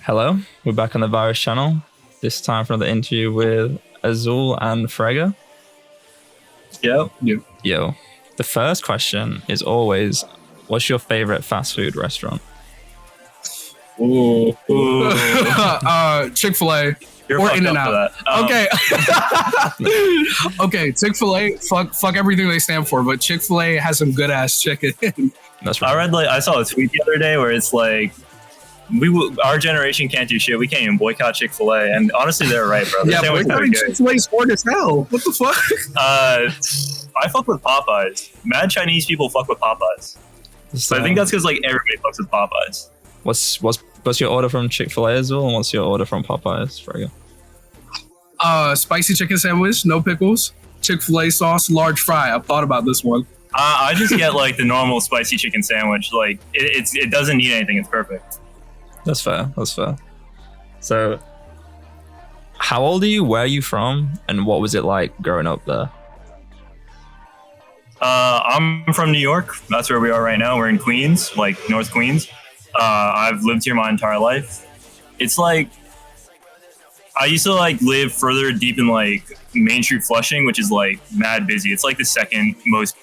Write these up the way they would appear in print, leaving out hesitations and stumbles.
Hello, we're back on the Virus channel. This time for another interview with Azul and Freger. Yep. Yo, the first question is always, what's your favorite fast food restaurant? Ooh. Chick-fil-A or In-N-Out. Okay. Okay, Chick-fil-A, fuck everything they stand for, but Chick-fil-A has some good ass chicken. That's right. I saw a tweet the other day where it's like, our generation can't do shit. We can't even boycott Chick-fil-A, and honestly, they're right, bro. Yeah, boycotting Chick-fil-A's hard as hell. What the fuck? I fuck with Popeyes. Mad Chinese people fuck with Popeyes. So I think that's because like everybody fucks with Popeyes. What's your order from Chick-fil-A, Azul, and what's your order from Popeyes, Freger? Spicy chicken sandwich, no pickles, Chick-fil-A sauce, large fry. I've thought about this one. I just get like the normal spicy chicken sandwich. Like it doesn't need anything. It's perfect. That's fair. So, how old are you? Where are you from? And what was it like growing up there? I'm from New York. That's where we are right now. We're in Queens, like North Queens. I've lived here my entire life. It's like I used to like live further deep in like Main Street Flushing, which is like mad busy. It's like the second most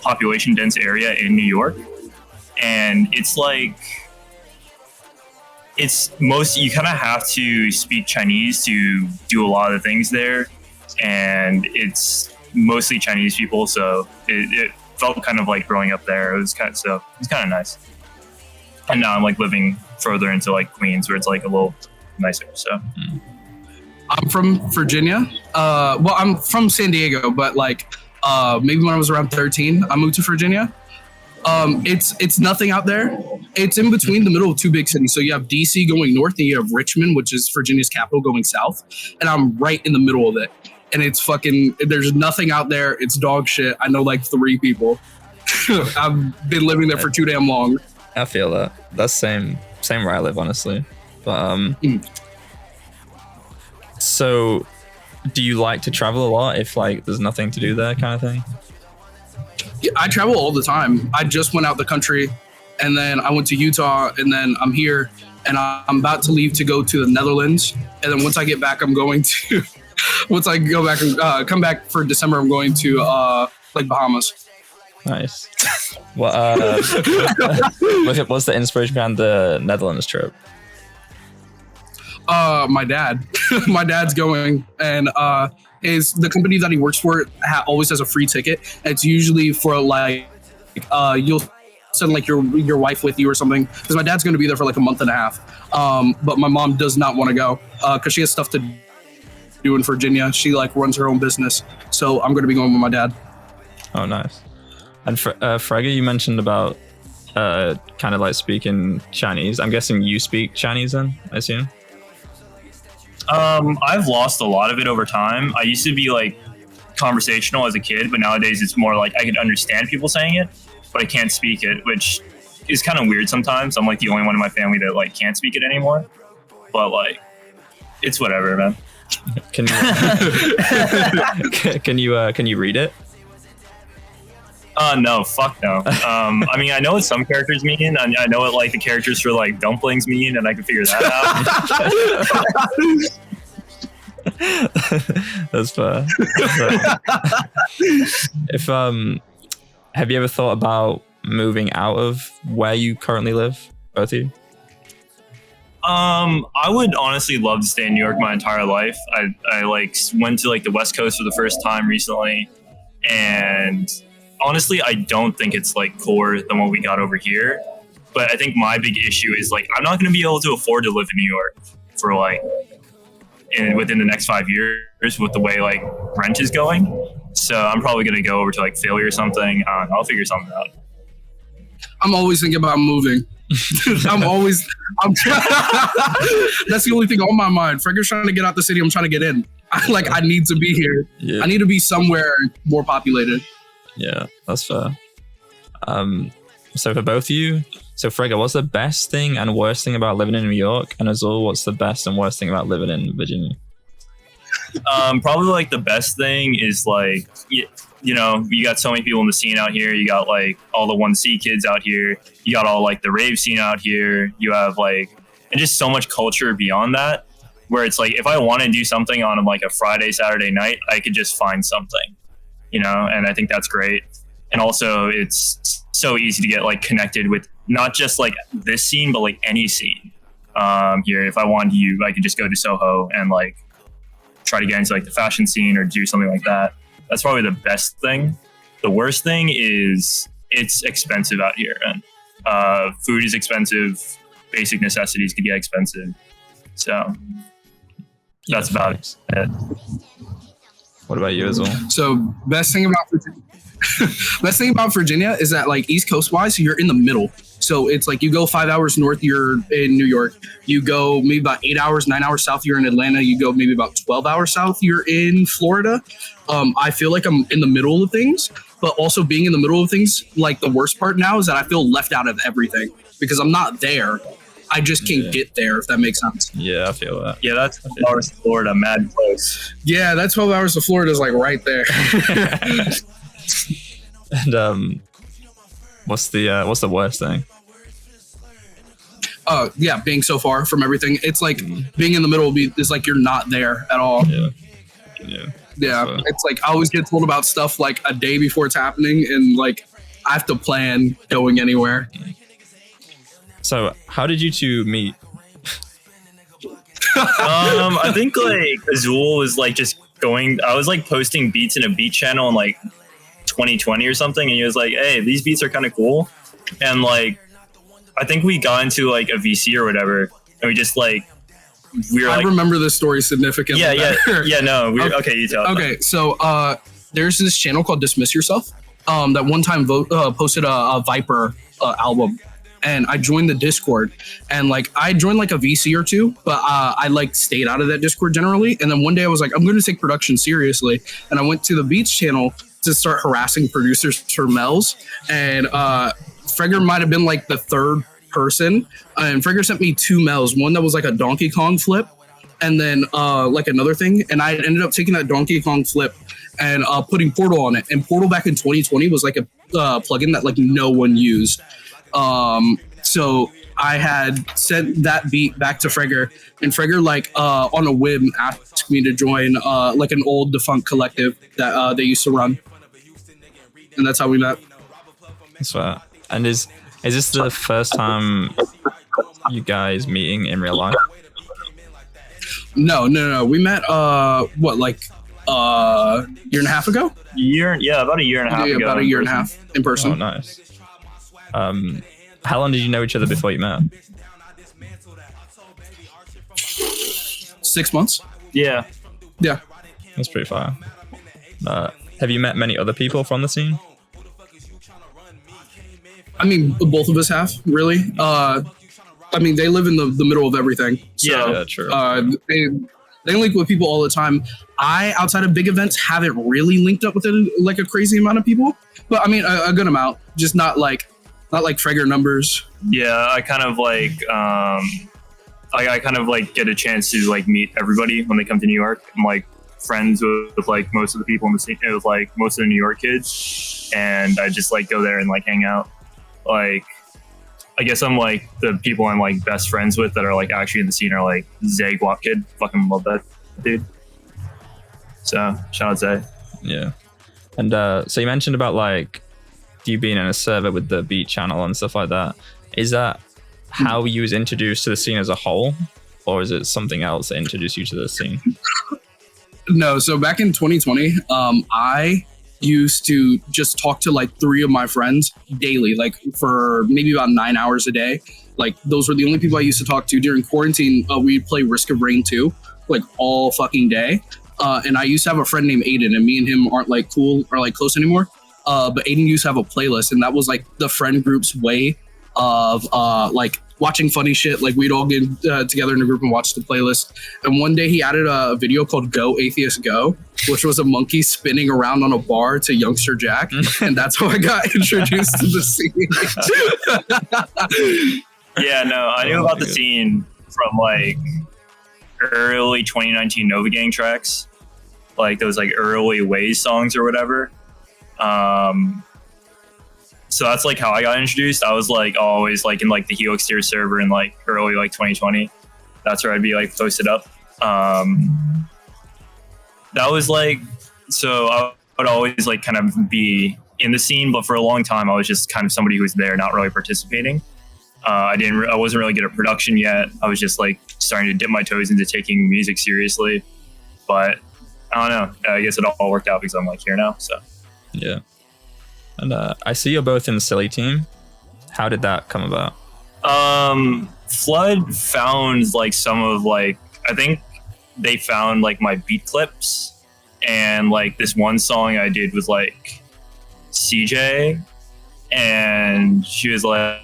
population dense area in New York, and it's like you kind of have to speak Chinese to do a lot of the things there, and it's mostly Chinese people, so it felt kind of like growing up there. It was kind of nice. And now I'm like living further into like Queens, where it's like a little nicer. So I'm from Virginia. Well, I'm from San Diego, but like maybe when I was around 13, I moved to Virginia. It's nothing out there. It's in between the middle of two big cities. So you have DC going north, and you have Richmond, which is Virginia's capital, going south. And I'm right in the middle of it. And it's there's nothing out there. It's dog shit. I know like 3 people. I've been living there for too damn long. I feel that. That's same where I live, honestly. But So, do you like to travel a lot if like there's nothing to do there, kind of thing? Yeah, I travel all the time. I just went out the country, and then I went to Utah, and then I'm here, and I'm about to leave to go to the Netherlands. And then once I get back, I'm going to. Once I go back and come back for December, I'm going to like Bahamas. Nice. Well, what's the inspiration behind the Netherlands trip? My dad. My dad's going, and is the company that he works for always has a free ticket. And it's usually for like you'll send like your wife with you or something, because my dad's going to be there for like a month and a half. But my mom does not want to go because she has stuff to do in Virginia. She like runs her own business, so I'm going to be going with my dad. Oh, nice. And Freger, you mentioned about kind of like speaking Chinese. I'm guessing you speak Chinese then, I assume? I've lost a lot of it over time. I used to be like conversational as a kid, but nowadays it's more like I can understand people saying it, but I can't speak it, which is kind of weird sometimes. I'm like the only one in my family that like can't speak it anymore, but like it's whatever, man. Can you read it? No, fuck no. I mean, I know what some characters mean. I know what like the characters for like dumplings mean, and I can figure that out. That's fair. If have you ever thought about moving out of where you currently live, both of you? I would honestly love to stay in New York my entire life. I like went to like the West Coast for the first time recently, and honestly, I don't think it's like cooler than what we got over here. But I think my big issue is like I'm not going to be able to afford to live in New York for like within the next 5 years with the way like rent is going. So I'm probably going to go over to like Philly or something. I'll figure something out. I'm always thinking about moving. That's the only thing on my mind. Freger's trying to get out the city. I'm trying to get in. I need to be here. Yeah. I need to be somewhere more populated. Yeah, that's fair. So for both of you, so Freger, what's the best thing and worst thing about living in New York? And Azul, what's the best and worst thing about living in Virginia? Probably like the best thing is like, you know, you got so many people in the scene out here. You got like all the 1C kids out here. You got all like the rave scene out here. You have like and just so much culture beyond that, where it's like if I want to do something on like a Friday, Saturday night, I could just find something, you know, and I think that's great. And also it's so easy to get like connected with not just like this scene, but like any scene here. If I wanted to, I could just go to Soho and like try to get into like the fashion scene or do something like that. That's probably the best thing. The worst thing is it's expensive out here, and food is expensive. Basic necessities could get expensive. So that's about it. What about you, Azul? So best thing about Virginia is that like East Coast wise, you're in the middle. So it's like you go 5 hours north, you're in New York. You go maybe about 8 hours, 9 hours south, you're in Atlanta. You go maybe about 12 hours south, you're in Florida. I feel like I'm in the middle of things, but also being in the middle of things, like the worst part now is that I feel left out of everything because I'm not there. I just can't get there, if that makes sense. Yeah, I feel that. Yeah, that's 12 hours to Florida, mad close. Yeah, that 12 hours to Florida is like right there. And what's the worst thing? Yeah, being so far from everything. It's like being in the middle is like you're not there at all. Yeah. It's like I always get told about stuff like a day before it's happening, and like I have to plan going anywhere. So how did you two meet? I think like Azul was like just going. I was like posting beats in a beat channel in like 2020 or something, and he was like, "Hey, these beats are kind of cool," and like I think we got into like a VC or whatever, and we just like we were. I remember this story significantly. Yeah. No, okay. You tell. Okay, so there's this channel called Dismiss Yourself that one time posted a Viper album. And I joined the Discord, and like I joined like a VC or two, but I like stayed out of that Discord generally. And then one day I was like, I'm going to take production seriously, and I went to the Beats channel to start harassing producers for Mel's. And Freger might have been like the third person, and Freger sent me 2 Mel's, one that was like a Donkey Kong flip, and then like another thing. And I ended up taking that Donkey Kong flip and putting Portal on it. And Portal back in 2020 was like a plugin that like no one used. So I had sent that beat back to Freger, and Freger like on a whim asked me to join like an old defunct collective that they used to run, and that's how we met. That's right. And is this the first time you guys meeting in real life? No. We met like year and a half ago? About a year and a half ago. About a year and a half in person. Oh, nice. How long did you know each other before you met? 6 months. Yeah. That's pretty far. Have you met many other people from the scene? I mean, both of us have, really. I mean, they live in the middle of everything. So, yeah, true. They link with people all the time. I, outside of big events, haven't really linked up with like a crazy amount of people. But I mean, a good amount. Just not like Freger numbers. Yeah, I kind of like I kind of like get a chance to like meet everybody when they come to New York. I'm like friends with like most of the people in the scene, with like most of the New York kids, and I just like go there and like hang out. Like I guess I'm like the people I'm like best friends with that are like actually in the scene are like Zay Guap Kid. Fucking love that dude. So shout out Zay. Yeah. And so you mentioned about like you being in a server with the Beat channel and stuff like that. Is that how you was introduced to the scene as a whole, or is it something else that introduced you to the scene? No, so back in 2020, I used to just talk to like 3 of my friends daily, like for maybe about 9 hours a day. Like those were the only people I used to talk to. During quarantine, we'd play Risk of Rain 2 like all fucking day. And I used to have a friend named Aiden, and me and him aren't like cool or like close anymore. But Aiden used to have a playlist, and that was like the friend group's way of like watching funny shit. Like we'd all get together in a group and watch the playlist. And one day he added a video called Go Atheist Go, which was a monkey spinning around on a bar to Youngster Jack. And that's how I got introduced to the scene. Yeah, no, I knew about the scene from like early 2019 Nova Gang tracks, like those like early Waze songs or whatever. So that's like how I got introduced. I was like always like in like the Helix tier server in like early like 2020. That's where I'd be like posted up. That was like, so I would always like kind of be in the scene, but for a long time I was just kind of somebody who was there, not really participating. I wasn't really good at production yet. I was just like starting to dip my toes into taking music seriously. But I don't know. I guess it all worked out because I'm like here now. So yeah. And I see you're both in the Sillyteam. How did that come about? Flood found like some of like, I think they found like my beat clips, and like this one song I did with like CJ, and she was like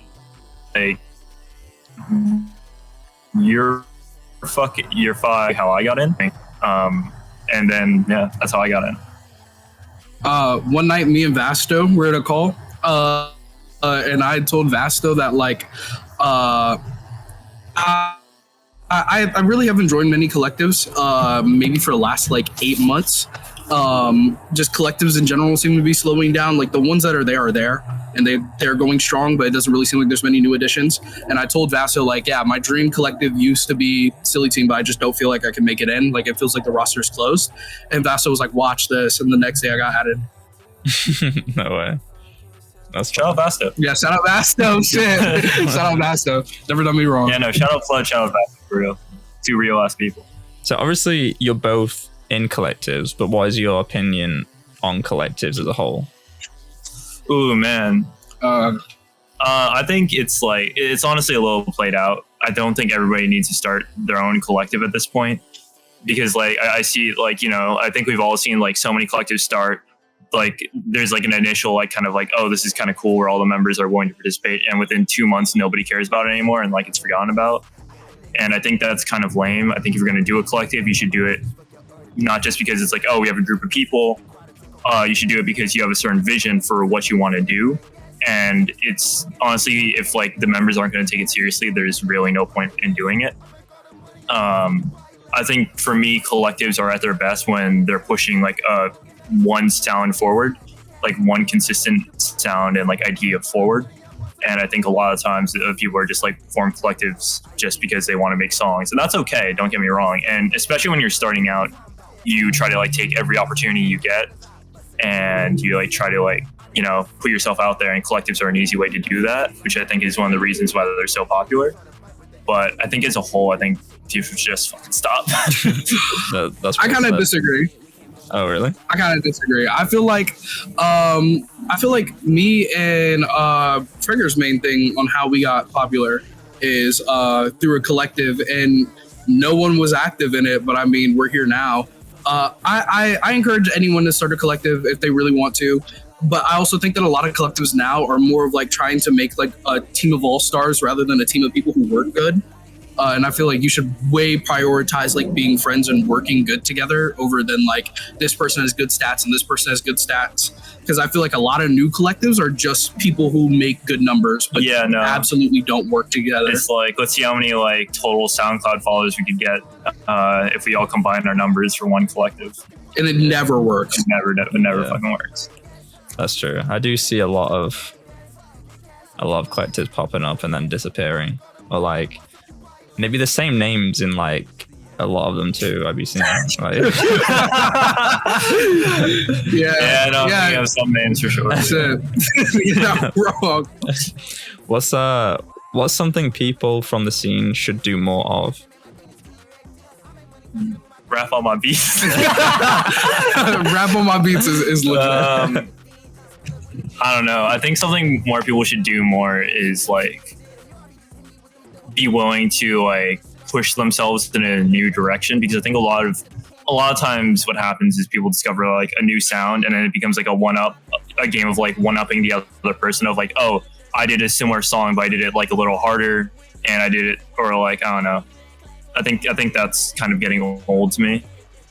you're fine, how I got in. And then yeah, that's how I got in. One night, me and Vasto were at a call, and I told Vasto that like, I really have enjoyed many collectives, maybe for the last like 8 months. Just collectives in general seem to be slowing down. Like the ones that are there, and they're going strong, but it doesn't really seem like there's many new additions. And I told Vasto like, yeah, my dream collective used to be Sillyteam, but I just don't feel like I can make it in. Like it feels like the roster's closed. And Vasto was like, watch this, and the next day I got added. No way. That's shout out Vasto. Yeah, shout out Vasto. Shit. Shout out Vasto. Never done me wrong. Yeah, no, shout out Flood, shout out Vasto, for real. Two real ass people. So obviously you're both in collectives, but what is your opinion on collectives as a whole? Ooh, man. I think it's honestly a little played out. I don't think everybody needs to start their own collective at this point, because like I see like, you know, I think we've all seen like so many collectives start. Like there's like an initial like kind of like, oh, this is kind of cool where all the members are willing to participate, and within 2 months nobody cares about it anymore and like it's forgotten about. And I think that's kind of lame. I think if you're going to do a collective, you should do it not just because it's like, oh, we have a group of people. You should do it because you have a certain vision for what you want to do. And it's honestly, if like the members aren't going to take it seriously, there's really no point in doing it. I think for me, collectives are at their best when they're pushing like one sound forward, like one consistent sound and like idea forward. And I think a lot of times people are just like form collectives just because they want to make songs, and that's okay. Don't get me wrong. And especially when you're starting out, you try to like take every opportunity you get, and you like try to like, you know, put yourself out there, and collectives are an easy way to do that, which I think is one of the reasons why they're so popular. But I think as a whole, I think people should just fucking stop. That's I kind of disagree. Oh, really? I kind of disagree. I feel like me and Freger's main thing on how we got popular is through a collective, and no one was active in it. But I mean, we're here now. I encourage anyone to start a collective if they really want to. But I also think that a lot of collectives now are more of like trying to make like a team of all-stars rather than a team of people who work good. And I feel like you should way prioritize like being friends and working good together over than like this person has good stats and this person has good stats. Because I feel like a lot of new collectives are just people who make good numbers, but absolutely don't work together. It's like, let's see how many like total SoundCloud followers we could get if we all combine our numbers for one collective. And it never works. It never fucking works. That's true. I do see a lot of collectives popping up and then disappearing, or like maybe the same names in like a lot of them too. I've been seeing. Like, you have some names for sure. That's it. You're not wrong. What's something people from the scene should do more of? Rap on my beats. Rap on my beats is legit. I don't know. I think something more people should do more is like be willing to like push themselves in a new direction, because I think a lot of times what happens is people discover like a new sound, and then it becomes like a game of like one-upping the other person of like, oh, I did a similar song, but I did it like a little harder, and I did it, or like, I don't know. I think that's kind of getting old to me,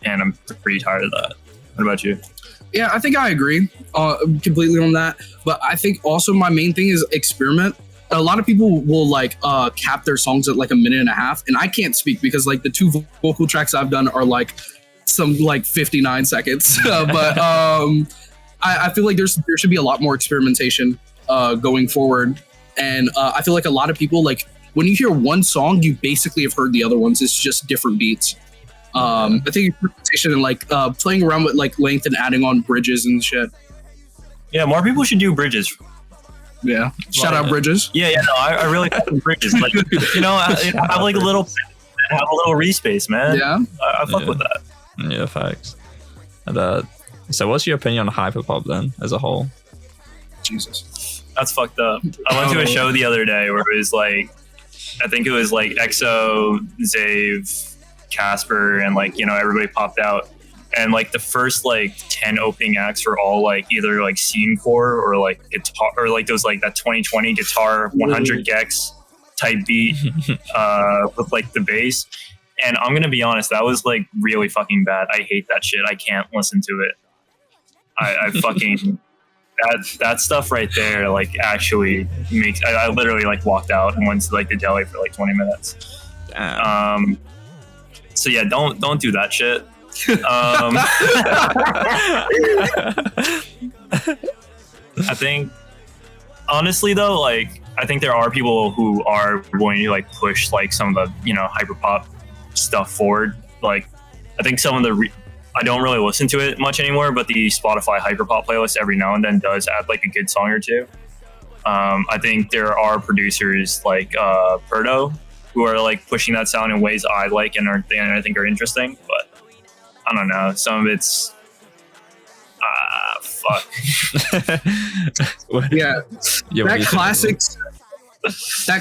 and I'm pretty tired of that. What about you? Yeah, I think I agree completely on that. But I think also my main thing is experiment. A lot of people will like cap their songs at like a minute and a half, and I can't speak because like the two vocal tracks I've done are like some like 59 seconds. But I feel like there should be a lot more experimentation going forward. And I feel like a lot of people, like, when you hear one song, you basically have heard the other ones. It's just different beats. I think experimentation and like playing around with like length and adding on bridges and shit. Yeah, more people should do bridges. Yeah, shout out bridges. Yeah, no, I really like bridges. Like, you know, have like a little respace, man. Yeah, I fuck with that. Yeah, facts. And so, what's your opinion on hyperpop then, as a whole? Jesus, that's fucked up. I went to a show the other day where it was like, I think it was like EXO, Zave, Casper, and like, you know, everybody popped out. And like the first like 10 opening acts were all like either like scene core or like guitar, or like those like that 2020 guitar 100 gex type beat with like the bass. And I'm gonna be honest, that was like really fucking bad. I hate that shit. I can't listen to it. I fucking that stuff right there like actually makes I literally like walked out and went to like the deli for like 20 minutes. Damn. So yeah, don't do that shit. I think honestly though, like I think there are people who are willing to like push like some of the, you know, hyperpop stuff forward. Like I think some of the I don't really listen to it much anymore, but the Spotify hyperpop playlist every now and then does add like a good song or two. I think there are producers like Perdo who are like pushing that sound in ways I like and I think are interesting, but I don't know. Some of it's fuck. Yeah, that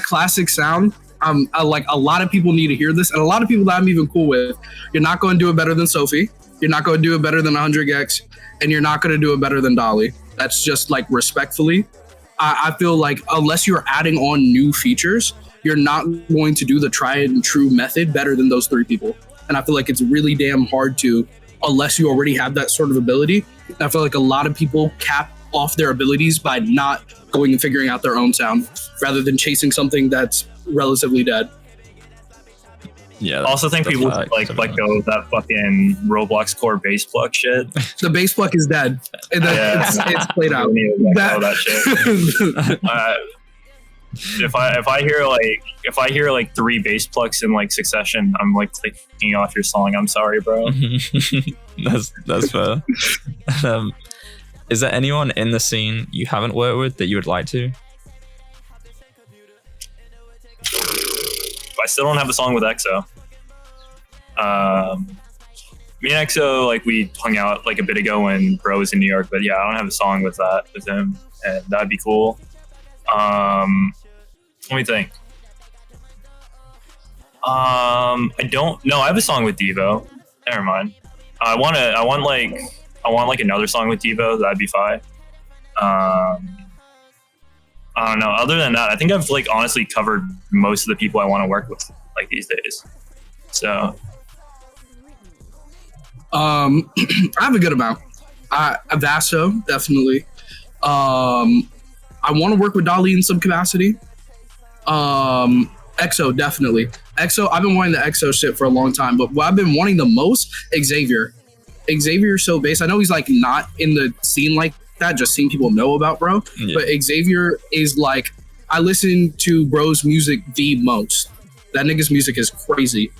classic sound. I like a lot of people need to hear this, and a lot of people that I'm even cool with. You're not going to do it better than Sophie. You're not going to do it better than 100x, and you're not going to do it better than Dolly. That's just like respectfully. I feel like unless you're adding on new features, you're not going to do the tried and true method better than those three people. And I feel like it's really damn hard to, unless you already have that sort of ability. I feel like a lot of people cap off their abilities by not going and figuring out their own sound rather than chasing something that's relatively dead. Yeah. I also think people like let go of that fucking Roblox core bass pluck shit. The bass pluck is dead. It's played out. That shit. If I hear like 3 bass plucks in like succession, I'm like taking off your song. I'm sorry, bro. that's fair. Is there anyone in the scene you haven't worked with that you would like to? I still don't have a song with EXO. Me and EXO, like we hung out like a bit ago when Bro was in New York, but yeah, I don't have a song with him, and that'd be cool. Let me think. I don't know. I have a song with Devo. Never mind. I want another song with Devo. That'd be fine. I don't know. Other than that, I think I've like honestly covered most of the people I want to work with like these days. So, I have a good amount. Vaso, definitely. I want to work with Dolly in some capacity. EXO, definitely. EXO, I've been wanting the EXO shit for a long time, but what I've been wanting the most, Xavier. Xavier's so based. I know he's like not in the scene like that, just seeing people know about Bro. Yeah. But Xavier is like, I listen to Bro's music the most. That nigga's music is crazy.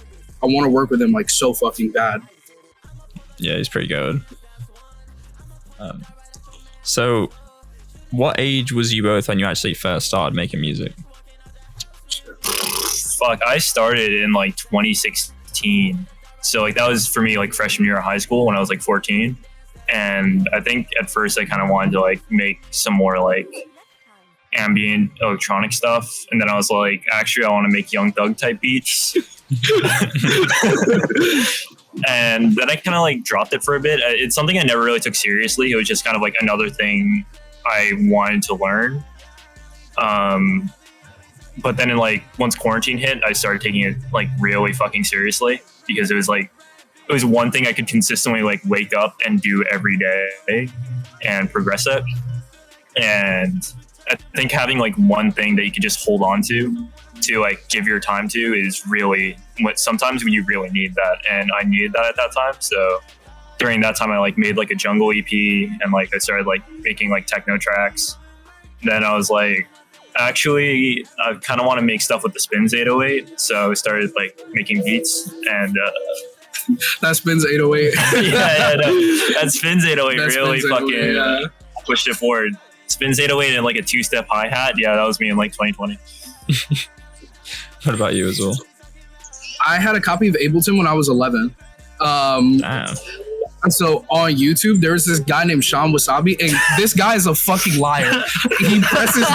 I want to work with him like so fucking bad. Yeah, he's pretty good. So, what age was you both when you actually first started making music? Fuck, I started in like 2016. So like that was for me like freshman year of high school when I was like 14. And I think at first I kind of wanted to like make some more like ambient electronic stuff. And then I was like, actually I want to make Young Thug type beats. And then I kind of like dropped it for a bit. It's something I never really took seriously. It was just kind of like another thing I wanted to learn. But then in like once quarantine hit, I started taking it like really fucking seriously because it was one thing I could consistently like wake up and do every day and progress at. And I think having like one thing that you can just hold on to like give your time to is really what sometimes when you really need that. And I needed that at that time. So during that time, I like made like a jungle EP and like I started like making like techno tracks. then I was like, actually, I kind of want to make stuff with the Spins 808. So I started like making beats and. That Spins 808. That Spins 808 That really Spins 808, fucking pushed it forward. Spins 808 and like a 2-step hi-hat. Yeah, that was me in like 2020. What about you as well? I had a copy of Ableton when I was 11. Damn. So on YouTube, there's this guy named Sean Wasabi, and this guy is a fucking liar. He presses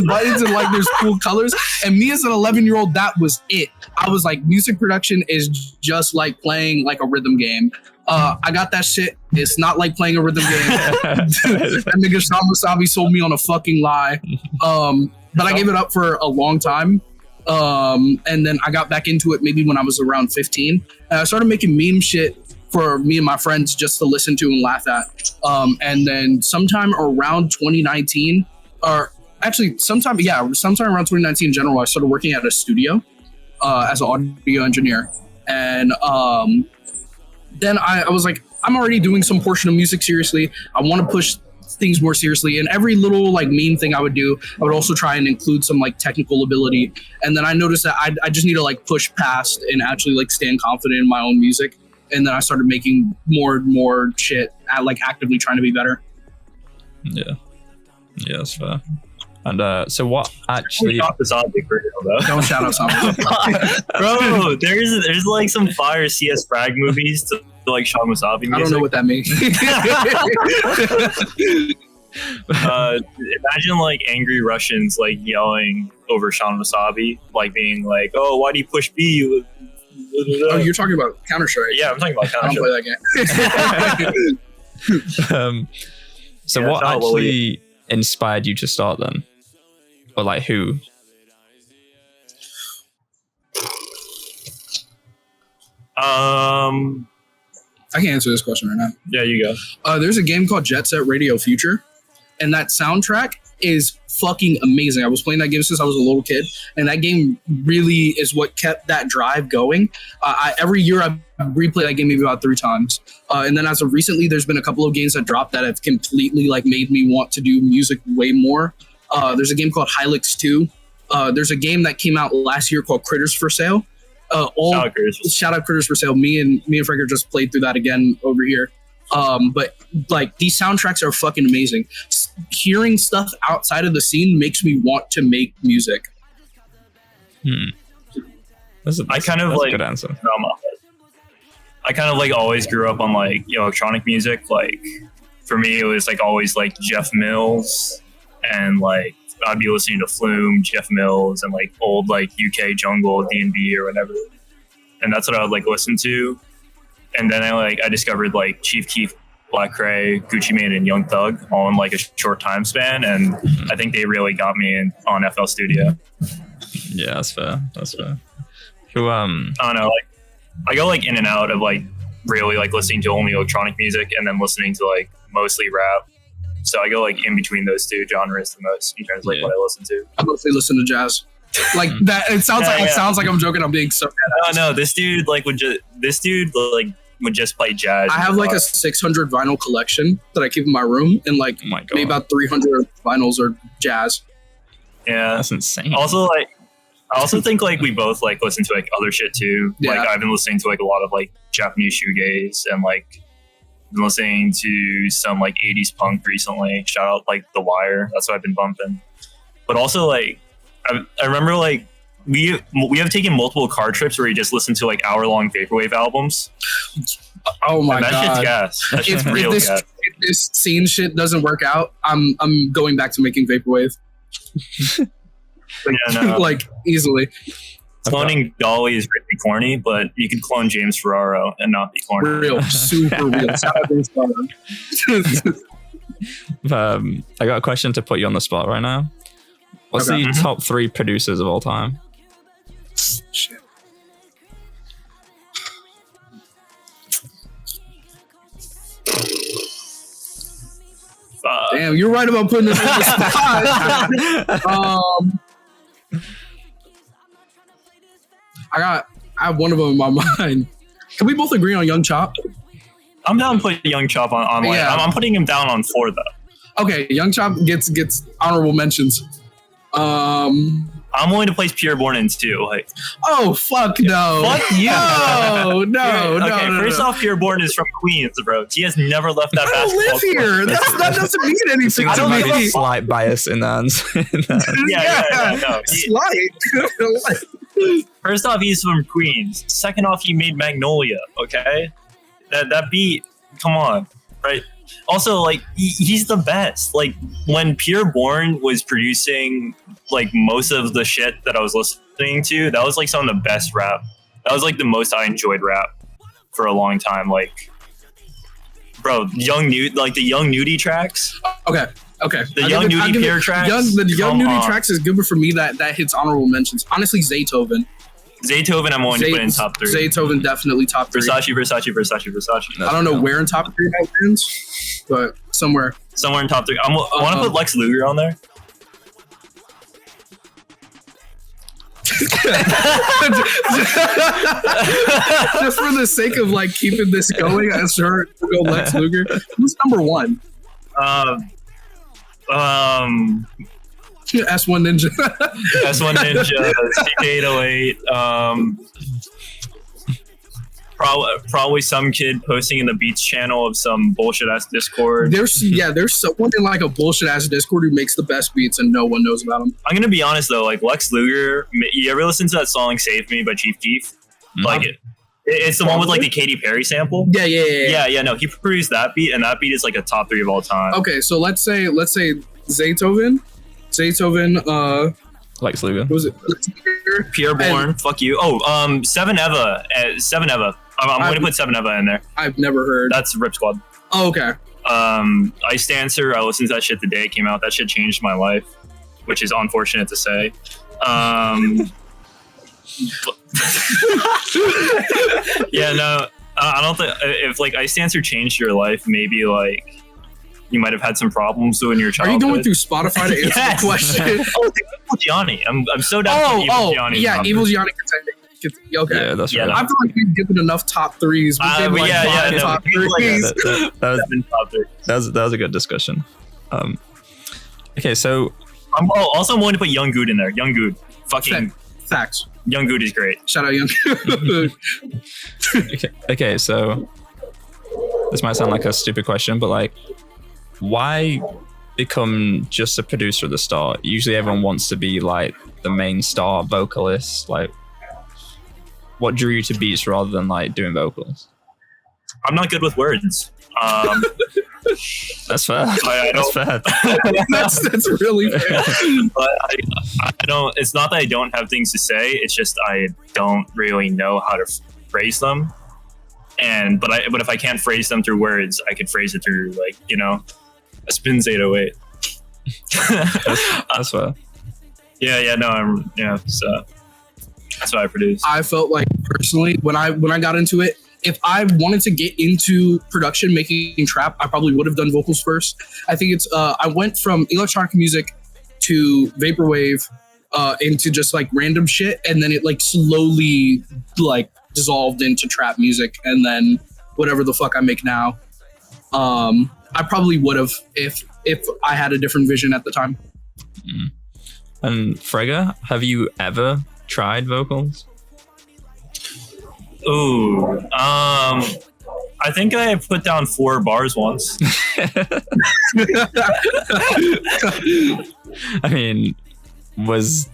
buttons and like there's cool colors. And me as an 11-year-old, that was it. I was like, music production is just like playing like a rhythm game. I got that shit. It's not like playing a rhythm game. That nigga Sean Wasabi sold me on a fucking lie. But I gave it up for a long time. And then I got back into it maybe when I was around 15. And I started making meme shit for me and my friends just to listen to and laugh at. And then sometime around 2019, or actually sometime around 2019 in general, I started working at a studio as an audio engineer. And then I was like, I'm already doing some portion of music seriously. I want to push things more seriously, and every little like meme thing I would do, I would also try and include some like technical ability. And then I noticed that I just need to like push past and actually like stand confident in my own music. And then I started making more and more shit, like actively trying to be better. Yeah, that's fair. And so what actually? Don't shout out Wasabi. Bro, there's like some fire CS Frag movies to like Sean Wasabi music. I don't know what that means. Imagine like angry Russians like yelling over Sean Wasabi, like being like, "Oh, why do you push B?" Oh, you're talking about Counter-Strike. Yeah, I'm talking about Counter-Strike. I don't play that game. So what actually inspired you to start then? Or like who? I can answer this question right now. Yeah, you go. There's a game called Jet Set Radio Future, and that soundtrack is fucking amazing. I was playing that game since I was a little kid, and that game really is what kept that drive going. Every year I replay that game maybe about 3 times. And then as of recently, there's been a couple of games that dropped that have completely like made me want to do music way more. There's a game called Hylix 2. There's a game that came out last year called Critters for Sale. Shout out Critters for Sale. Me and Freger just played through that again over here. But like these soundtracks are fucking amazing. Hearing stuff outside of the scene makes me want to make music. That's a good answer. I kind of like always grew up on like electronic music. Like for me, it was like always like Jeff Mills, and like I'd be listening to Flume, Jeff Mills, and like old like UK jungle, D&B or whatever. And that's what I would like listen to. And then I discovered like Chief Keef, Black Cray, Gucci Mane, and Young Thug all in like a short time span, and I think they really got me on FL Studio. Yeah, that's fair. Who I don't know, like I go like in and out of like really like listening to only electronic music and then listening to like mostly rap. So I go like in between those two genres the most in terms of like what I listen to. I mostly listen to jazz. Like that. It sounds like I'm joking. I'm being so bad. No, this dude would just play jazz. I have like a 600 vinyl collection that I keep in my room, and like maybe about 300 vinyls are jazz. Yeah, that's insane. Also, like I also think like we both like listen to like other shit too. Yeah. Like I've been listening to like a lot of like Japanese shoegaze, and like been listening to some like 80s punk recently. Shout out like The Wire. That's what I've been bumping. But also like I remember like we have taken multiple car trips where you just listen to like hour-long vaporwave albums. Oh my god, shit's gas. That shit's real gas. If this scene shit doesn't work out, I'm going back to making vaporwave. Like easily. Cloning Dolly is really corny, but you can clone James Ferraro and not be corny. Real, super real. I got a question to put you on the spot right now. What's the top 3 producers of all time? Shit. Damn, you're right about putting this on the spot. I have one of them in my mind. Can we both agree on Young Chop? I'm down to put Young Chop on like, I'm putting him down on 4 though. Okay, Young Chop gets honorable mentions. I'm willing to place Pureborn in too. Like, oh fuck no! Fuck you! No. First off, Pureborn is from Queens, bro. He has never left that. I don't live here. That doesn't mean anything. I don't to me. a slight bias in that. No. Slight. First off, he's from Queens. Second off, he made Magnolia. Okay, that beat. Come on, right? Also, like he's the best. Like when Pureborn was producing like most of the shit that I was listening to, that was like some of the best rap. That was like the most I enjoyed rap for a long time. Like, bro, the Young Nudie tracks. Okay. The Young Nudie Pure tracks. The Young Nudie tracks is good, but for me that hits honorable mentions. Honestly, Zaytoven, I'm willing to put in top 3. Zaytoven definitely top 3. Versace. I don't know where in top 3 that lands, but somewhere in top 3. I want to put Lex Luger on there. Just for the sake of like keeping this going, I sure we'll go Lex Luger. Who's number 1? S1 Ninja. CK808. Probably some kid posting in the Beats channel of some bullshit ass Discord. There's someone in like a bullshit ass Discord who makes the best beats and no one knows about him. I'm gonna be honest though, like Lex Luger. You ever listen to that song "Save Me" by Chief Keef? Like it's the one with like the Katy Perry sample. Yeah. No, he produced that beat, and that beat is like a top 3 of all time. Okay, so let's say Zaytoven, Lex Luger. What was it? Pureborn, fuck you. Oh, Seven Eva. I'm going to put Seven Eva in there. I've never heard. That's Rip Squad. Oh, okay. Ice Dancer. I listened to that shit the day it came out. That shit changed my life, which is unfortunate to say. Yeah, no, I don't think if like Ice Dancer changed your life, maybe like you might have had some problems in your childhood. Are you going through Spotify to answer the question? Evil Gianni. I'm so down for Evil Gianni. Yeah, Evil Gianni. Okay. Yeah, that's right. I feel like we've given enough top 3s. Top 3s. That was a good discussion. Okay, so I'm going to put Young Good in there. Young Good. Fucking facts. Young Good is great. Shout out Young Good. okay, so this might sound like a stupid question, but like, why become just a producer at the start? Usually everyone wants to be like the main star vocalist. Like, what drew you to beats rather than like doing vocals? I'm not good with words. That's fair. That's fair. that's really fair. But I don't. It's not that I don't have things to say. It's just I don't really know how to phrase them. But if I can't phrase them through words, I could phrase it through like a Spins 808. That's fair. So that's what I produce. I felt like personally when I got into it, if I wanted to get into production making trap, I probably would have done vocals first. I think it's I went from electronic music to vaporwave into just like random shit, and then it like slowly like dissolved into trap music, and then whatever the fuck I make now. I probably would have if I had a different vision at the time. And Freger, have you ever tried vocals? Ooh, I think I put down 4 bars once. I mean, was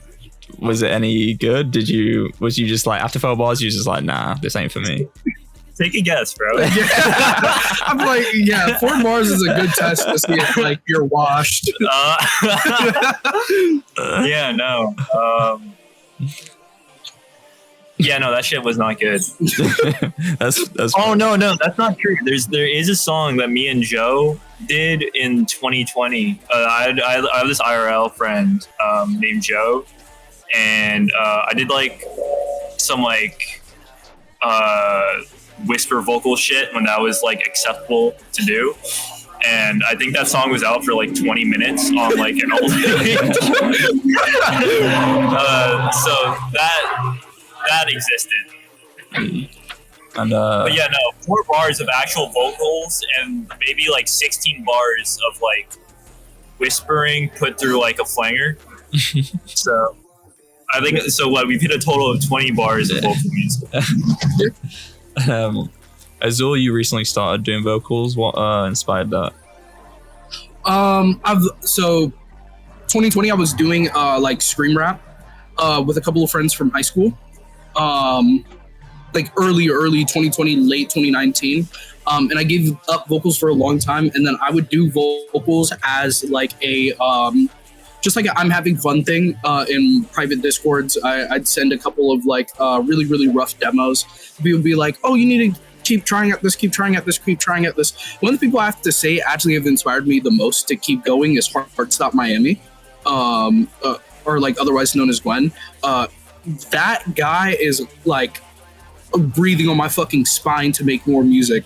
it any good? Was you just like after 4 bars you just like, nah, this ain't for me? Take a guess, bro. I'm like, 4 bars is a good test to see if like you're washed. No, that shit was not good. that's no, that's not true. There is a song that me and Joe did in 2020. I have this IRL friend named Joe, and I did like some like whisper vocal shit when that was like acceptable to do. And I think that song was out for like 20 minutes on like an old so that existed. And but 4 bars of actual vocals and maybe like 16 bars of like whispering put through like a flanger. So I think so. What we've hit a total of 20 bars of vocal music. Azul, you recently started doing vocals. What inspired that? So 2020, I was doing like scream rap with a couple of friends from high school. Like early 2020, late 2019. And I gave up vocals for a long time, and then I would do vocals as like a just like a I'm having fun thing in private discords. I'd send a couple of like really, really rough demos. People would be like, oh, you need to keep trying at this, keep trying at this, keep trying at this. One of the people I have to say actually have inspired me the most to keep going is Heartstop Miami, or like otherwise known as Gwen. That guy is like breathing on my fucking spine to make more music.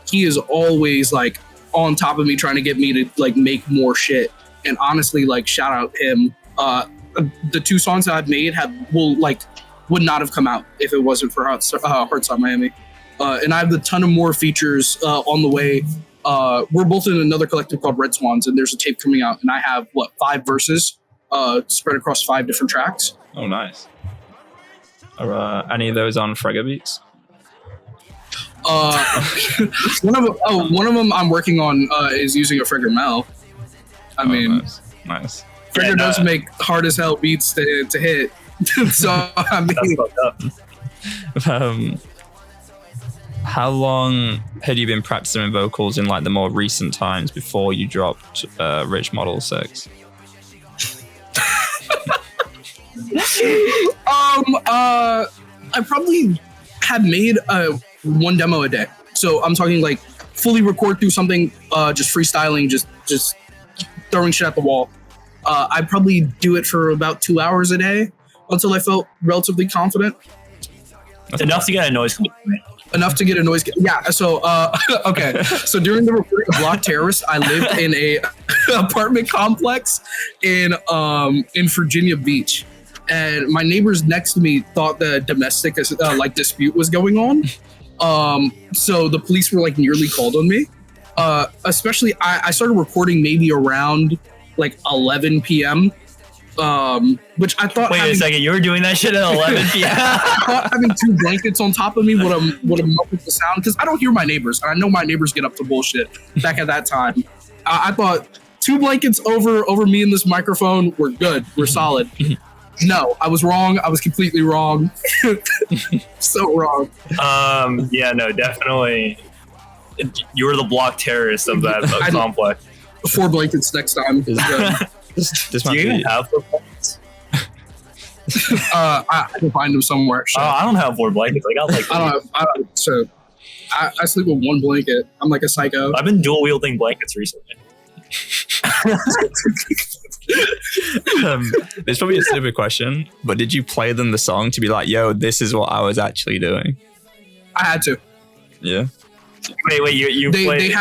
He is always like on top of me trying to get me to like make more shit. And honestly, like shout out him. The 2 songs that I've made would not have come out if it wasn't for Heartstop Miami. And I have a ton of more features on the way. We're both in another collective called Red Swans, and there's a tape coming out, and I have 5 verses spread across 5 different tracks. Oh, nice. Are any of those on Freger beats? One of them I'm working on is using a Freger Mel. I mean, nice. Freger does make hard as hell beats to hit. So I mean, how long had you been practicing vocals in like the more recent times before you dropped Rich Model 6? I probably had made 1 demo a day. So I'm talking like fully record through something, just freestyling, just throwing shit at the wall. I'd probably do it for about 2 hours a day until I felt relatively confident. Enough to get a noise. Enough to get a noise. Yeah. So, okay. So during the recording of Block Terrorist, I lived in a apartment complex in Virginia Beach. And my neighbors next to me thought the domestic like dispute was going on. So the police were like nearly called on me. Especially I started recording maybe around like 11 p.m. Which I thought. Wait a second, you were doing that shit at 11 p.m. I thought having 2 blankets on top of me would have muffled the sound, because I don't hear my neighbors, and I know my neighbors get up to bullshit back at that time. I thought 2 blankets over me and this microphone, we're good, we're solid. No, I was wrong. I was completely wrong. So wrong. Yeah, no, definitely. You were the block terrorist of that complex. 4 blankets next time. This Do you even have 4 blankets? I can find them somewhere. Oh, I don't have 4 blankets. I got like. So I sleep with 1 blanket. I'm like a psycho. I've been dual wielding blankets recently. It's probably a stupid question, but did you play them the song to be like, yo, this is what I was actually doing? I had to. Yeah. Wait, you played.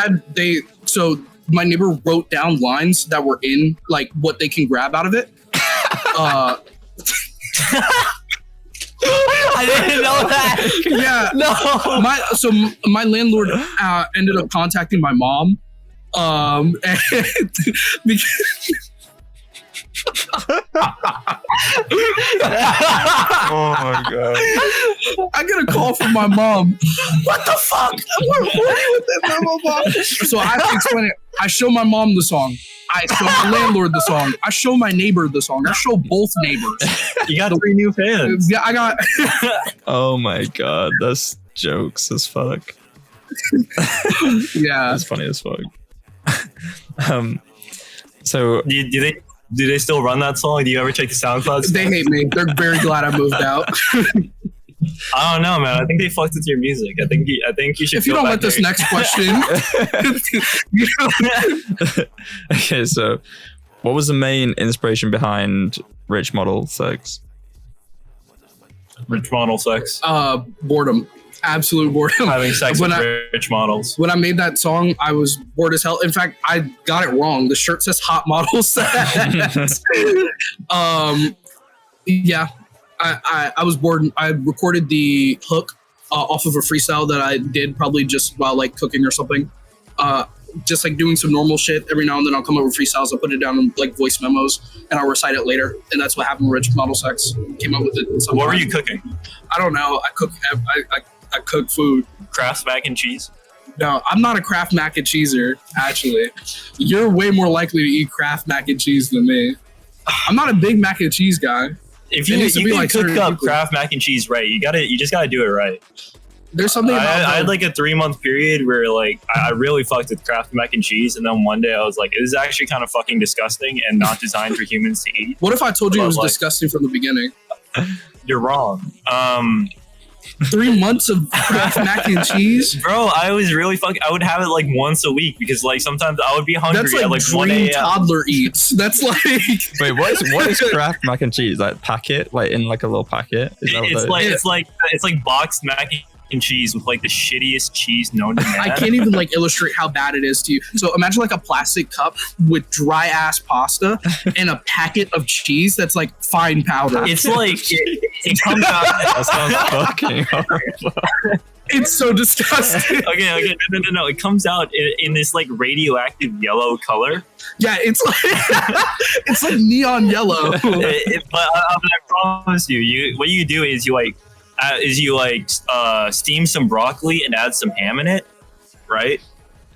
So my neighbor wrote down lines that were in like what they can grab out of it. I didn't know that. Yeah. No. My landlord ended up contacting my mom. And Oh my god! I get a call from my mom. What the fuck? What are you with that, mom? So I have to explain it. I show my mom the song. I show my landlord the song. I show my neighbor the song. I show both neighbors. You got 3 new fans. Yeah, I got. Oh my god, that's jokes as fuck. Yeah, that's funny as fuck. So do they still run that song? Do you ever check the Soundcloud? They hate me. They're very glad I moved out. I don't know, man. I think they fucked with your music. I think you should. If you don't like this next question. Okay, so what was the main inspiration behind Rich Model 6? Rich Model 6. Boredom. Absolute boredom. Having sex with rich models. When I made that song, I was bored as hell. In fact, I got it wrong. The shirt says hot model set. Yeah. I was bored. I recorded the hook off of a freestyle that I did probably just while like cooking or something. just like doing some normal shit. Every now and then I'll come up with freestyles. I'll put it down in like voice memos, and I'll recite it later. And that's what happened with Rich Model Sex. Came up with it. What were you cooking? I don't know. I cook food. Kraft mac and cheese? No, I'm not a Kraft mac and cheeser, actually. You're way more likely to eat Kraft mac and cheese than me. I'm not a big mac and cheese guy. If you can like cook up Kraft mac and cheese right, you just gotta do it right. There's something about I had like a 3-month period where like I really fucked with Kraft mac and cheese, and then one day I was like, this is actually kind of fucking disgusting and not designed for humans to eat. What if I told you it was like, disgusting from the beginning? You're wrong. 3 months of Kraft mac and cheese, bro. I was really I would have it like once a week because like sometimes I would be hungry. That's like, at like dream 1 a.m. toddler eats. That's like wait, what is Kraft mac and cheese? Like packet, like in like a little packet? Is that it's like boxed mac and cheese with like the shittiest cheese known to man. I can't even like illustrate how bad it is to you. So imagine like a plastic cup with dry ass pasta and a packet of cheese that's like fine powder. It's like it comes out. That sounds fucking horrible. It's so disgusting. Okay, no. It comes out in this like radioactive yellow color. Yeah, it's like it's like neon yellow. But I promise you, what you do is you steam some broccoli and add some ham in it, right?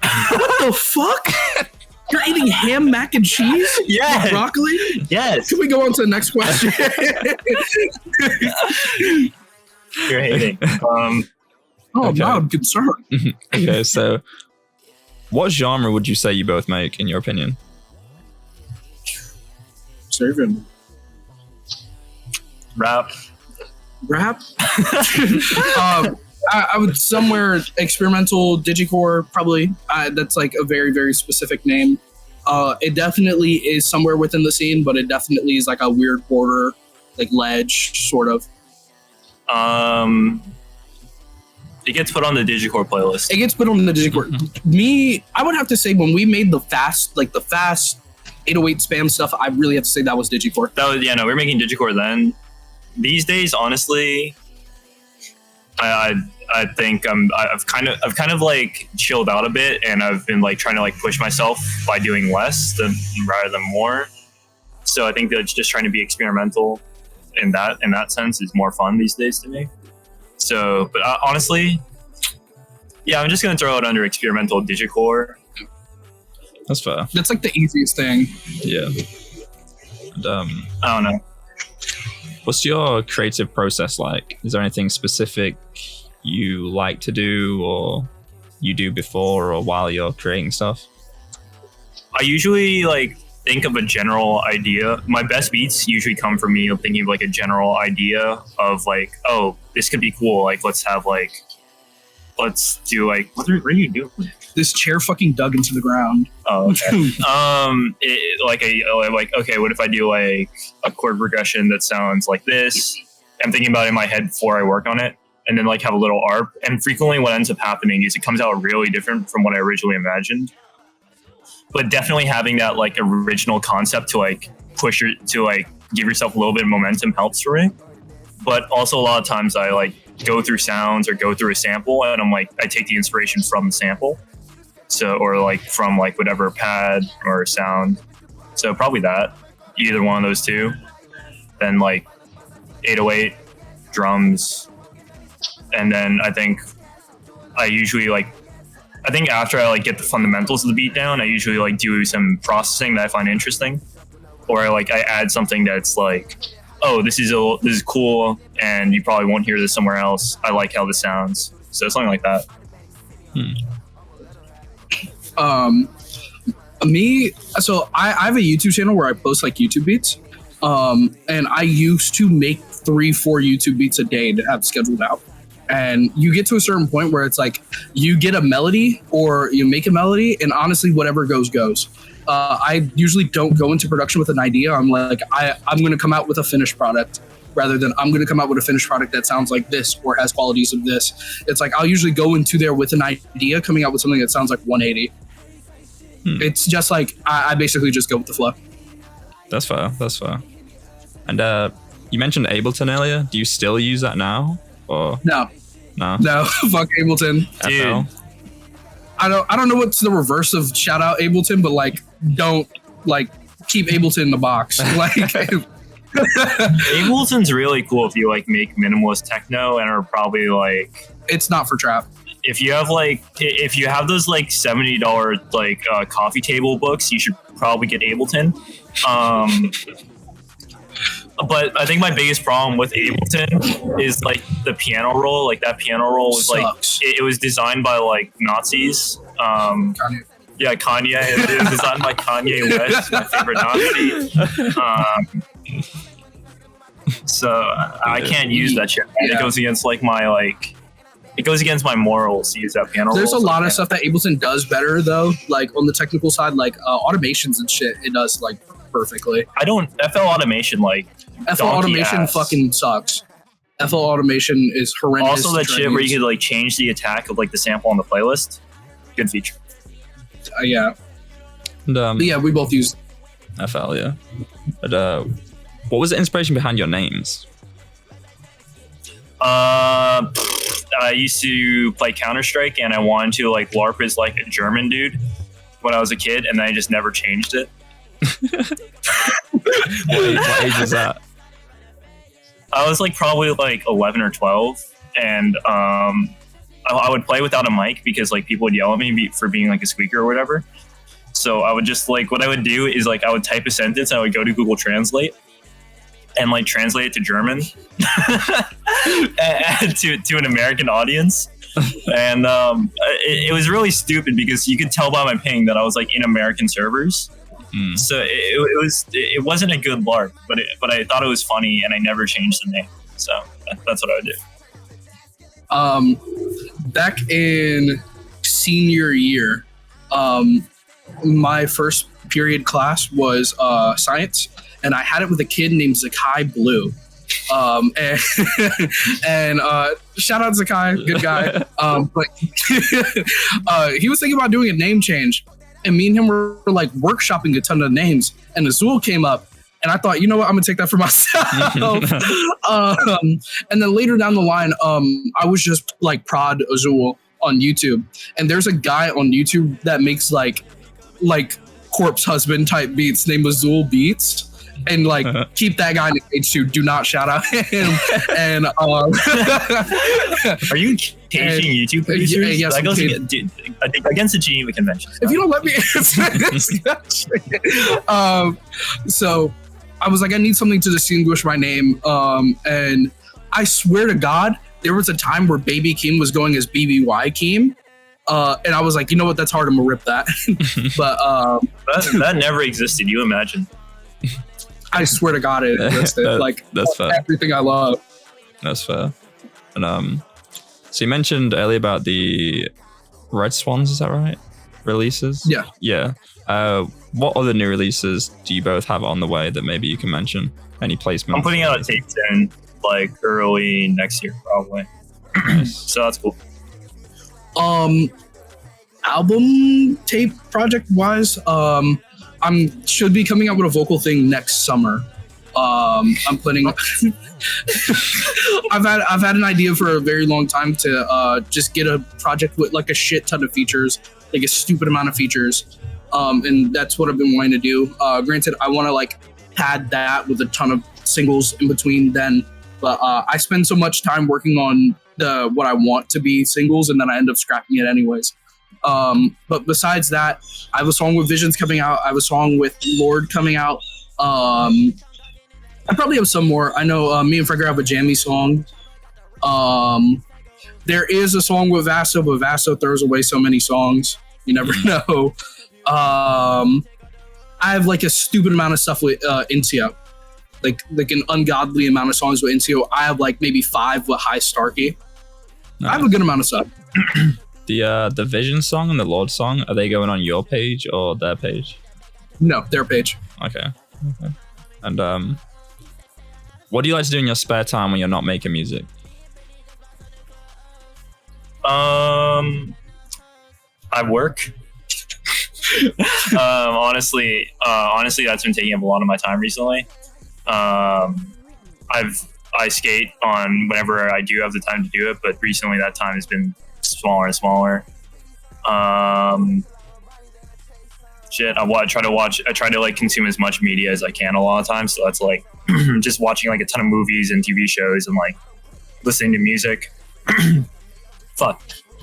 What the fuck? You're eating ham, mac and cheese? Yeah. With broccoli? Yes. Can we go on to the next question? You're hating. Okay. No, I'm concerned. Okay, so what genre would you say you both make, in your opinion? Serving. Rap. I would somewhere experimental digicore, probably. That's like a very, very specific name. It definitely is somewhere within the scene, but it definitely is like a weird border, like ledge, sort of. It gets put on the digicore playlist. It gets put on the digicore. Me, I would have to say when we made the fast 808 spam stuff, I really have to say that was digicore. We were making digicore then. These days, honestly, I think I've kind of like chilled out a bit, and I've been like trying to like push myself by doing less rather than more. So I think that just trying to be experimental in that sense is more fun these days to me. So, but honestly, yeah, I'm just gonna throw it under experimental digicore. That's fair. That's like the easiest thing. Yeah. And, I don't know. What's your creative process like? Is there anything specific you like to do or you do before or while you're creating stuff? I usually like think of a general idea. My best beats usually come from me thinking of like a general idea of like, oh, this could be cool. Like, let's do like, what are you doing? This chair fucking dug into the ground. Oh, okay. Okay, what if I do like a chord progression that sounds like this? I'm thinking about it in my head before I work on it, and then like have a little arp. And frequently what ends up happening is it comes out really different from what I originally imagined. But definitely having that like original concept to like push to like give yourself a little bit of momentum helps for me. But also a lot of times I like go through sounds or go through a sample, and I'm like, I take the inspiration from the sample. So, or like from like whatever pad or sound. So probably that, either one of those two. Then like 808 drums. And then I think after I like get the fundamentals of the beat down, I usually like do some processing that I find interesting, or like I add something that's like, oh, this is cool, and you probably won't hear this somewhere else. I like how this sounds. So something like that. I have a YouTube channel where I post like YouTube beats, and I used to make 3-4 YouTube beats a day to have scheduled out. And you get to a certain point where it's like you get a melody or you make a melody, and honestly, whatever goes. I usually don't go into production with an idea. I'm like, I'm going to come out with a finished product rather than I'm going to come out with a finished product that sounds like this or has qualities of this. It's like I'll usually go into there with an idea, coming out with something that sounds like 180. It's just like I basically just go with the flow. That's fair. And you mentioned Ableton earlier. Do you still use that now? Or No. Fuck Ableton, dude. I don't know what's the reverse of shout out Ableton, but like don't like keep Ableton in the box. Like Ableton's really cool if you like make minimalist techno and are probably like it's not for trap. If you have those like $70 like coffee table books, you should probably get Ableton. But I think my biggest problem with Ableton is like the piano roll. Like that piano roll was like it was designed by like Nazis. Kanye. Yeah, Kanye. It was designed by Kanye West, my favorite Nazi. So I can't use that shit. It goes against like it goes against my morals to use that piano roll. There's a lot of stuff that Ableton does better though, like on the technical side, like automations and shit. It does like perfectly. FL Automation like FL Automation ass. Fucking sucks. FL Automation is horrendous. Also that shit where you could like change the attack of like the sample on the playlist. Good feature. Yeah. And, yeah, we both use FL, yeah. But what was the inspiration behind your names? I used to play Counter-Strike and I wanted to like LARP as like a German dude when I was a kid, and then I just never changed it. What age was that? I was like probably like 11 or 12, and I would play without a mic because like people would yell at me for being like a squeaker or whatever. So I would just like, what I would do is like I would type a sentence and I would go to Google Translate and like translate it to German and to an American audience. And it was really stupid because you could tell by my ping that I was like in American servers. So it wasn't a good LARP, but I thought it was funny and I never changed the name. So that's what I would do. Back in senior year, my first period class was science, and I had it with a kid named Zakai Blue. And shout out Zakai, good guy. But he was thinking about doing a name change, and me and him were like workshopping a ton of names, and Azul came up, and I thought, you know what, I'm gonna take that for myself. And then later down the line, I was just like prod Azul on YouTube, and there's a guy on YouTube that makes like corpse husband type beats named Azul Beats. And like keep that guy in the cage too. Do not shout out him. And are you caging YouTube producers? Yes, that goes against the Geneva Convention. If you don't let me answer this question. So I was like, I need something to distinguish my name. And I swear to God, there was a time where Baby Keem was going as BBY Keem. And I was like, you know what? That's hard. I'm gonna rip that. But that never existed. You imagine. I swear to God, it existed. That's fair. Everything I love. That's fair. And so you mentioned earlier about the Red Swans, is that right? Releases? Yeah. Yeah. What other new releases do you both have on the way that maybe you can mention? Any placements? I'm putting out a tape in like early next year, probably. So that's cool. Album tape project wise, should be coming out with a vocal thing next summer. I'm planning. I've had an idea for a very long time to just get a project with like a shit ton of features, like a stupid amount of features, and that's what I've been wanting to do. Granted, I want to like pad that with a ton of singles in between then, but I spend so much time working on what I want to be singles, and then I end up scrapping it anyways. But besides that, I have a song with Visions coming out. I have a song with Lord coming out. I probably have some more. I know me and Freger have a jammy song. There is a song with Vaso, but Vaso throws away so many songs. You never know. I have like a stupid amount of stuff with Incio. Like an ungodly amount of songs with Incio. I have like maybe 5 with High Starkey. Nice. I have a good amount of stuff. The Vision song and the Lord song, are they going on your page or their page? No, their page. Okay. And what do you like to do in your spare time when you're not making music? I work. Honestly, that's been taking up a lot of my time recently. I skate on whenever I do have the time to do it, but recently that time has been smaller and smaller. Shit, I try to like consume as much media as I can a lot of times. So that's like just watching like a ton of movies and TV shows and like listening to music. Fuck.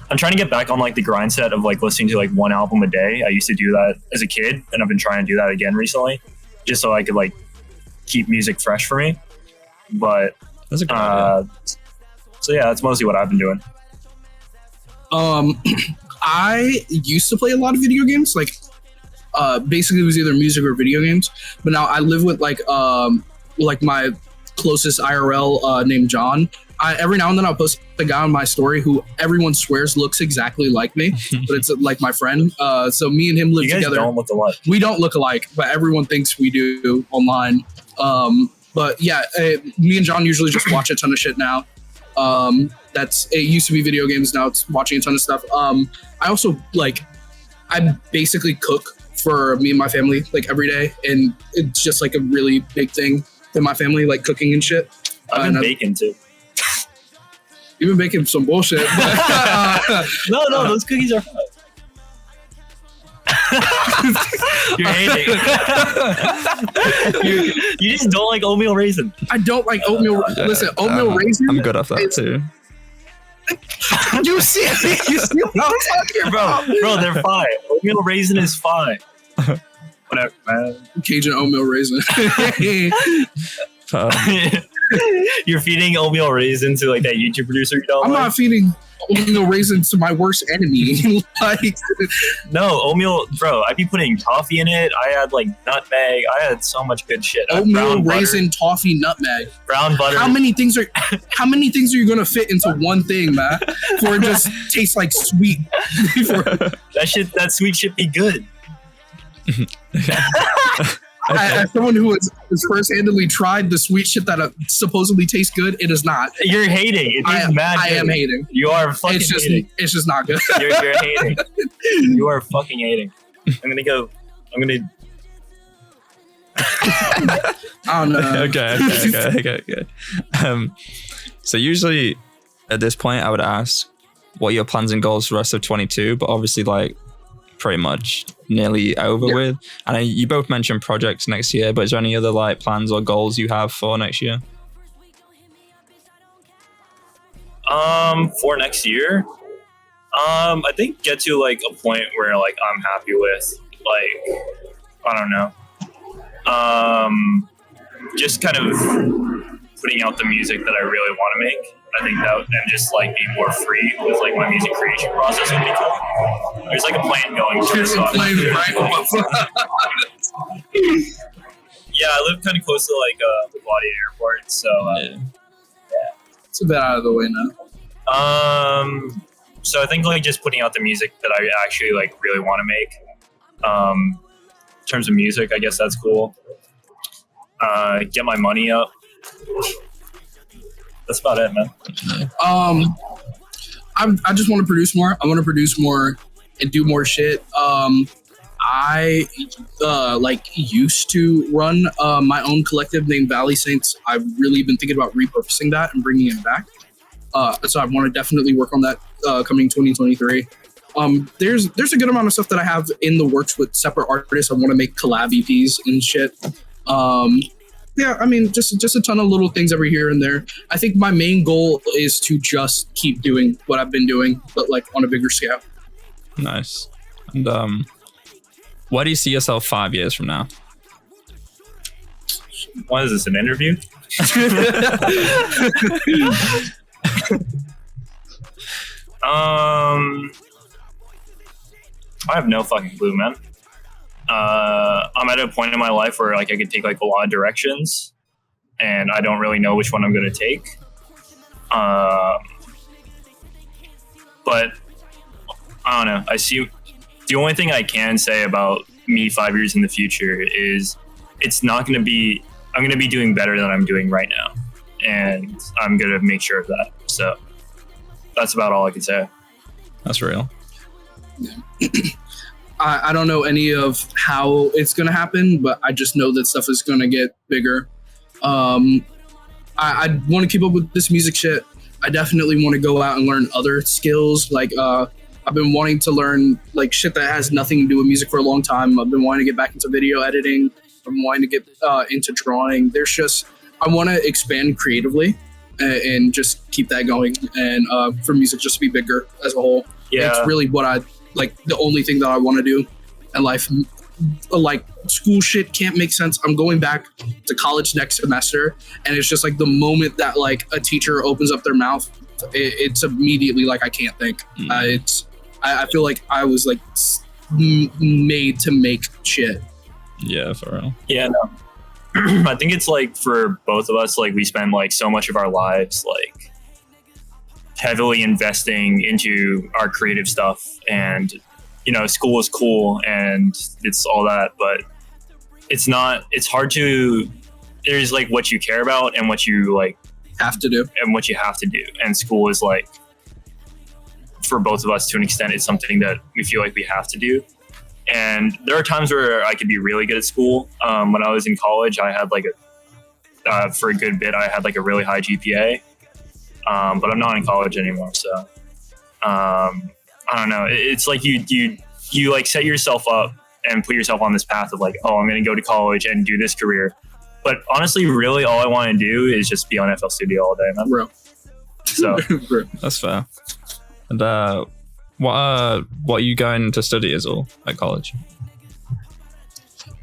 I'm trying to get back on like the grind set of like listening to like one album a day. I used to do that as a kid, and I've been trying to do that again recently, just so I could like keep music fresh for me. But that's a good idea. So yeah, that's mostly what I've been doing. I used to play a lot of video games, like basically it was either music or video games. But now I live with like my closest IRL named John. Every now and then I'll post a guy on my story who everyone swears looks exactly like me, but it's like my friend. So me and him live together. You guys don't look alike. We don't look alike, but everyone thinks we do online. But yeah, me and John usually just watch a ton of shit now. It used to be video games, now it's watching a ton of stuff. I also I basically cook for me and my family like every day, and it's just like a really big thing in my family, like cooking and shit. I've been baking too. You've been making some bullshit. But, no, those cookies are fun. You're hating. you just don't like oatmeal raisin. I don't like oatmeal. Listen, oatmeal raisin. I'm good off that too. You see what I'm talking about? Bro, they're fine. Oatmeal raisin is fine. Whatever, man. Cajun oatmeal raisin. You're feeding oatmeal raisin to like that YouTube producer you don't I'm like? not feeding oatmeal raisin to my worst enemy. No, oatmeal, bro, I'd be putting toffee in it. I had like nutmeg. I had so much good shit. Oatmeal, raisin, toffee, nutmeg. Brown butter. How many things are you gonna fit into one thing, man? For it just tastes like sweet. That sweet shit be good. As someone who has first-handedly tried the sweet shit that supposedly tastes good, it is not. You're hating. It tastes mad good. I am hating. You are fucking hating. It's just not good. You're hating. You are fucking hating. I'm gonna. I don't know. Okay. So usually at this point, I would ask what are your plans and goals for the rest of 22, but obviously like pretty much nearly over with. And you both mentioned projects next year, but is there any other like plans or goals you have for next year? For next year, I think get to like a point where like I'm happy with, like, I don't know, just kind of putting out the music that I really want to make. I think that, and just like being more free with like my music creation process would be cool. There's like a plan going for this. Yeah, I live kind of close to like LaGuardia Airport, so yeah, it's a bit out of the way now. So I think like just putting out the music that I actually like really want to make. In terms of music, I guess that's cool. Get my money up. That's about it, man. I just want to produce more. I want to produce more and do more shit. I used to run my own collective named Valley Saints. I've really been thinking about repurposing that and bringing it back. So I want to definitely work on that coming 2023. There's a good amount of stuff that I have in the works with separate artists. I want to make collab EPs and shit. Yeah, I mean, just a ton of little things every here and there. I think my main goal is to just keep doing what I've been doing, but like on a bigger scale. Nice. And where do you see yourself 5 years from now? What is this, an interview? I have no fucking clue, man. I'm at a point in my life where like I could take like a lot of directions, and I don't really know which one I'm gonna take. But I don't know. I see. The only thing I can say about me 5 years in the future is it's not gonna be. I'm gonna be doing better than I'm doing right now, and I'm gonna make sure of that. So that's about all I can say. That's real. I don't know any of how it's going to happen, but I just know that stuff is going to get bigger. I want to keep up with this music shit. I definitely want to go out and learn other skills like I've been wanting to learn like shit that has nothing to do with music for a long time. I've been wanting to get back into video editing. I'm wanting to get into drawing. I want to expand creatively and just keep that going. And for music just to be bigger as a whole. Yeah. It's really what I like. The only thing that I want to do in life. Like school shit can't make sense. I'm going back to college next semester, and it's just like the moment that like a teacher opens up their mouth, it's immediately like I can't think. I feel like I was like made to make shit. Yeah, for real. Yeah, no. I think it's like for both of us, like we spend like so much of our lives like heavily investing into our creative stuff, and you know, school is cool and it's all that, but it's hard to, there's like what you care about and what you like have to do and school is like, for both of us to an extent, it's something that we feel like we have to do. And there are times where I could be really good at school. When I was in college, I had like for a good bit, I had like a really high GPA, but I'm not in college anymore. So I don't know. It's like you like set yourself up and put yourself on this path of like, oh, I'm going to go to college and do this career. But honestly, really, all I want to do is just be on FL Studio all day, man. Bro. So that's fair. And what are you going to study as all at college?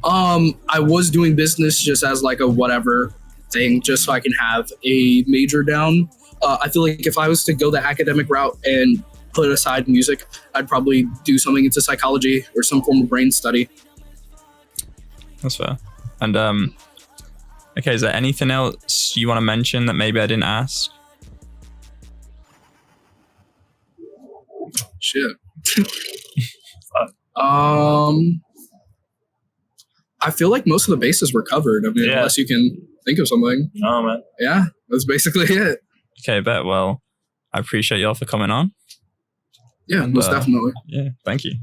I was doing business just as like a whatever thing, just so I can have a major down. I feel like if I was to go the academic route and put aside music, I'd probably do something into psychology or some form of brain study. That's fair. And okay, is there anything else you want to mention that maybe I didn't ask? Shit. I feel like most of the bases were covered. I mean, unless you can think of something. No, man. Yeah, that's basically it. Okay, bet. Well, I appreciate y'all for coming on. Yeah, most definitely. Yeah, thank you.